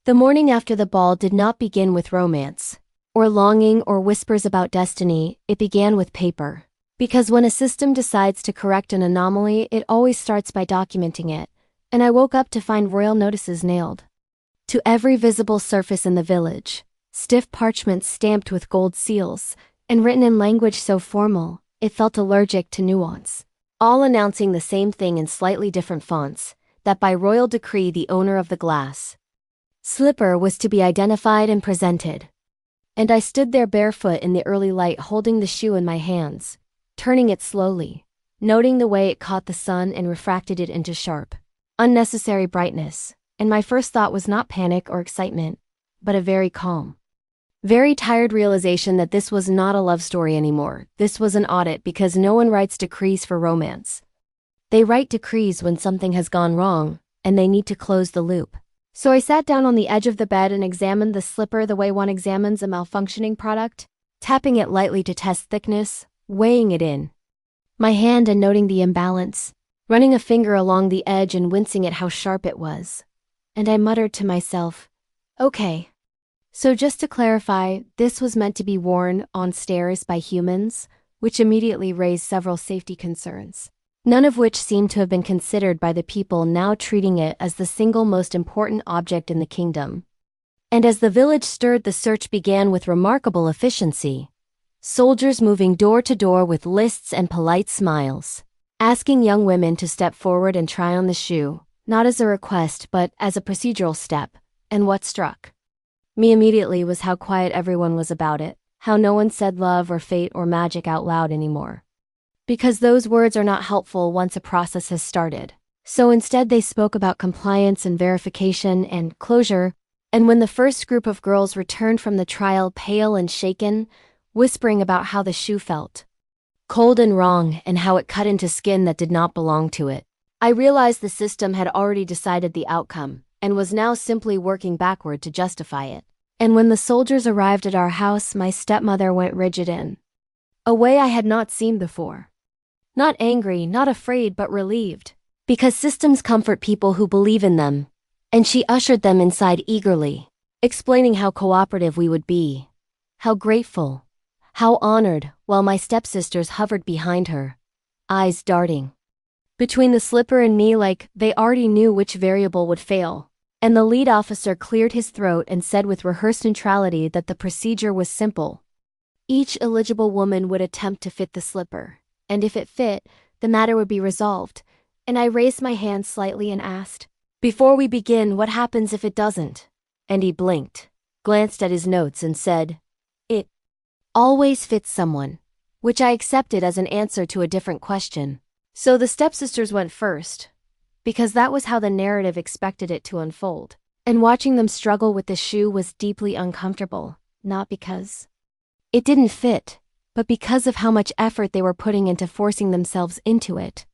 The morning after the ball did not begin with romance, or longing or whispers about destiny, it began with paper. Because when a system decides to correct an anomaly, it always starts by documenting it, and I woke up to find royal notices nailed to every visible surface in the village, stiff parchments stamped with gold seals, and written in language so formal, it felt allergic to nuance, all announcing the same thing in slightly different fonts, that by royal decree the owner of the glass slipper was to be identified and presented. And I stood there barefoot in the early light holding the shoe in my hands, turning it slowly, noting the way it caught the sun and refracted it into sharp, unnecessary brightness, and my first thought was not panic or excitement, but a very calm, very tired realization that this was not a love story anymore. This was an audit, because no one writes decrees for romance. They write decrees when something has gone wrong, and they need to close the loop. So I sat down on the edge of the bed and examined the slipper the way one examines a malfunctioning product, tapping it lightly to test thickness, weighing it in my hand and noting the imbalance, running a finger along the edge and wincing at how sharp it was. And I muttered to myself, okay. So just to clarify, this was meant to be worn on stairs by humans, which immediately raised several safety concerns, none of which seemed to have been considered by the people now treating it as the single most important object in the kingdom. And as the village stirred, the search began with remarkable efficiency. Soldiers moving door to door with lists and polite smiles, asking young women to step forward and try on the shoe, not as a request but as a procedural step. And what struck me immediately was how quiet everyone was about it, how no one said love or fate or magic out loud anymore. Because those words are not helpful once a process has started. So instead they spoke about compliance and verification and closure, and when the first group of girls returned from the trial pale and shaken, whispering about how the shoe felt cold and wrong and how it cut into skin that did not belong to it, I realized the system had already decided the outcome and was now simply working backward to justify it. And when the soldiers arrived at our house, my stepmother went rigid in a way I had not seen before. Not angry, not afraid, but relieved. Because systems comfort people who believe in them. And she ushered them inside eagerly, explaining how cooperative we would be, how grateful, how honored, while my stepsisters hovered behind her, eyes darting between the slipper and me like they already knew which variable would fail. And the lead officer cleared his throat and said with rehearsed neutrality that the procedure was simple. Each eligible woman would attempt to fit the slipper, and if it fit, the matter would be resolved. And I raised my hand slightly and asked, "Before we begin, what happens if it doesn't?" And he blinked, glanced at his notes and said, "It always fits someone," which I accepted as an answer to a different question. So the stepsisters went first, because that was how the narrative expected it to unfold. And watching them struggle with the shoe was deeply uncomfortable, not because it didn't fit, but because of how much effort they were putting into forcing themselves into it.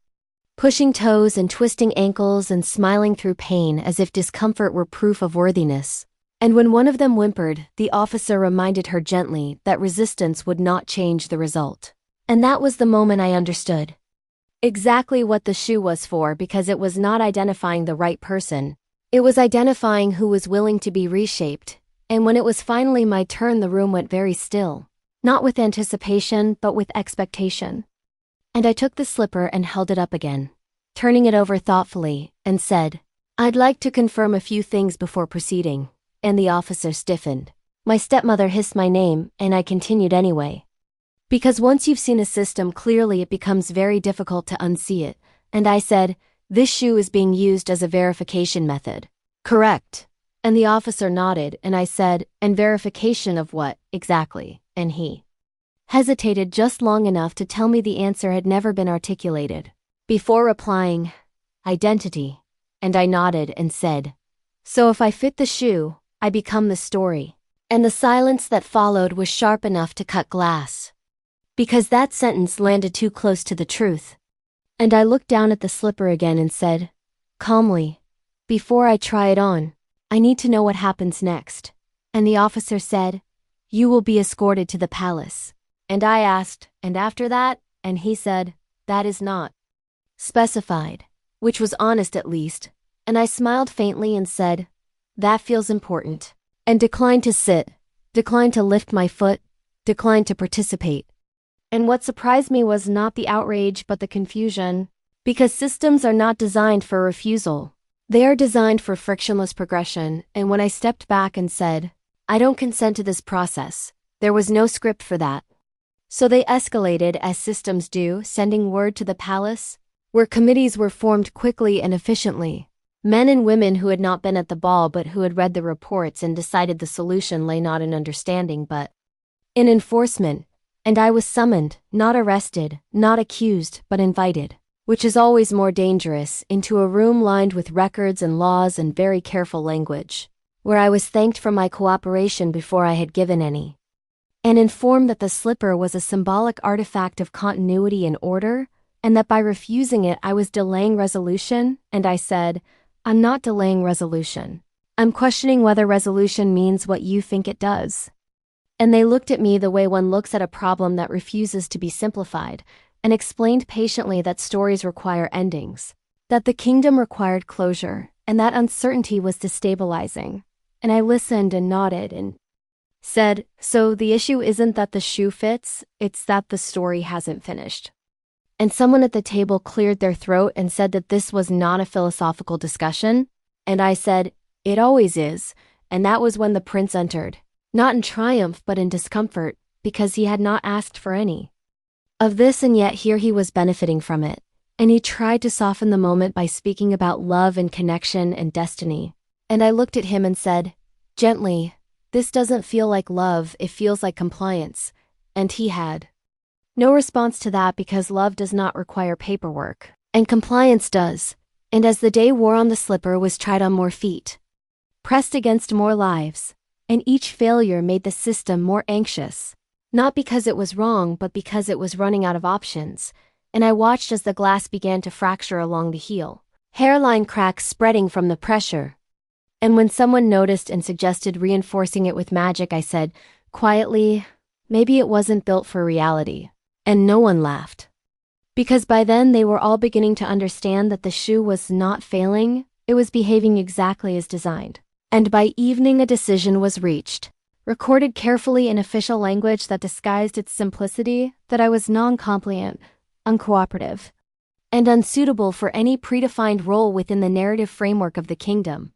Pushing toes and twisting ankles and smiling through pain as if discomfort were proof of worthiness. And when one of them whimpered, the officer reminded her gently that resistance would not change the result. And that was the moment I understood exactly what the shoe was for, because it was not identifying the right person. It was identifying who was willing to be reshaped. And when it was finally my turn, the room went very still. Not with anticipation, but with expectation. And I took the slipper and held it up again, turning it over thoughtfully, and said, "I'd like to confirm a few things before proceeding." And the officer stiffened. My stepmother hissed my name, and I continued anyway. Because once you've seen a system clearly, it becomes very difficult to unsee it. And I said, "This shoe is being used as a verification method." "Correct." And the officer nodded, and I said, "And verification of what, exactly?" And he hesitated just long enough to tell me the answer had never been articulated. Before replying, "Identity." And I nodded and said, "So if I fit the shoe, I become the story." And the silence that followed was sharp enough to cut glass. Because that sentence landed too close to the truth. And I looked down at the slipper again and said, calmly, "Before I try it on, I need to know what happens next." And the officer said, "You will be escorted to the palace." And I asked, "And after that?" And he said, "That is not specified," which was honest at least. And I smiled faintly and said, That feels important. And declined to sit, declined to lift my foot, declined to participate. And what surprised me was not the outrage but the confusion. Because systems are not designed for refusal. They are designed for frictionless progression, and when I stepped back and said, I don't consent to this process, there was no script for that. So they escalated as systems do, sending word to the palace, where committees were formed quickly and efficiently. Men and women who had not been at the ball but who had read the reports and decided the solution lay not in understanding but in enforcement, and I was summoned, not arrested, not accused, but invited, which is always more dangerous, into a room lined with records and laws and very careful language, where I was thanked for my cooperation before I had given any, and informed that the slipper was a symbolic artifact of continuity and order, and that by refusing it I was delaying resolution, and I said, I'm not delaying resolution. I'm questioning whether resolution means what you think it does. And they looked at me the way one looks at a problem that refuses to be simplified, and explained patiently that stories require endings, that the kingdom required closure, and that uncertainty was destabilizing. And I listened and nodded and said, so the issue isn't that the shoe fits, it's that the story hasn't finished. And someone at the table cleared their throat and said that this was not a philosophical discussion, and I said, it always is, and that was when the prince entered, not in triumph but in discomfort, because he had not asked for any of this, and yet here he was benefiting from it, and he tried to soften the moment by speaking about love and connection and destiny. And I looked at him and said, gently, this doesn't feel like love, it feels like compliance. And he had no response to that because love does not require paperwork, and compliance does. And as the day wore on, the slipper was tried on more feet, pressed against more lives, and each failure made the system more anxious. Not because it was wrong, but because it was running out of options, and I watched as the glass began to fracture along the heel, hairline cracks spreading from the pressure. And when someone noticed and suggested reinforcing it with magic, I said, quietly, maybe it wasn't built for reality. And no one laughed. Because by then they were all beginning to understand that the shoe was not failing, it was behaving exactly as designed. And by evening a decision was reached, recorded carefully in official language that disguised its simplicity, that I was non-compliant, uncooperative, and unsuitable for any predefined role within the narrative framework of the kingdom.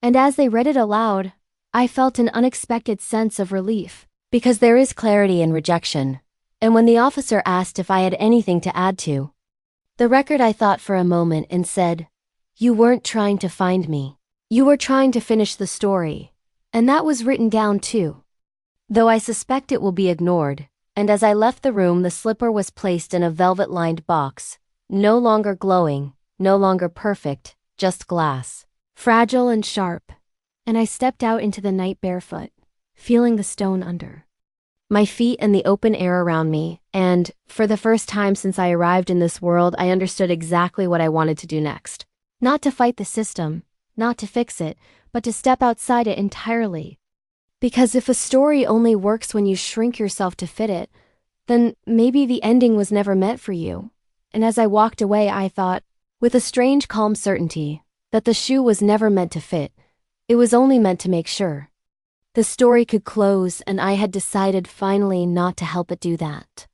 And as they read it aloud, I felt an unexpected sense of relief, because there is clarity in rejection. And when the officer asked if I had anything to add to the record, I thought for a moment and said, you weren't trying to find me. You were trying to finish the story. And that was written down too, though I suspect it will be ignored. And as I left the room, the slipper was placed in a velvet-lined box, no longer glowing, no longer perfect, just glass, fragile and sharp. And I stepped out into the night barefoot, feeling the stone under my feet and the open air around me, and, for the first time since I arrived in this world, I understood exactly what I wanted to do next. Not to fight the system, not to fix it, but to step outside it entirely. Because if a story only works when you shrink yourself to fit it, then maybe the ending was never meant for you. And as I walked away, I thought, with a strange calm certainty, that the shoe was never meant to fit. It was only meant to make sure the story could close, and I had decided finally not to help it do that.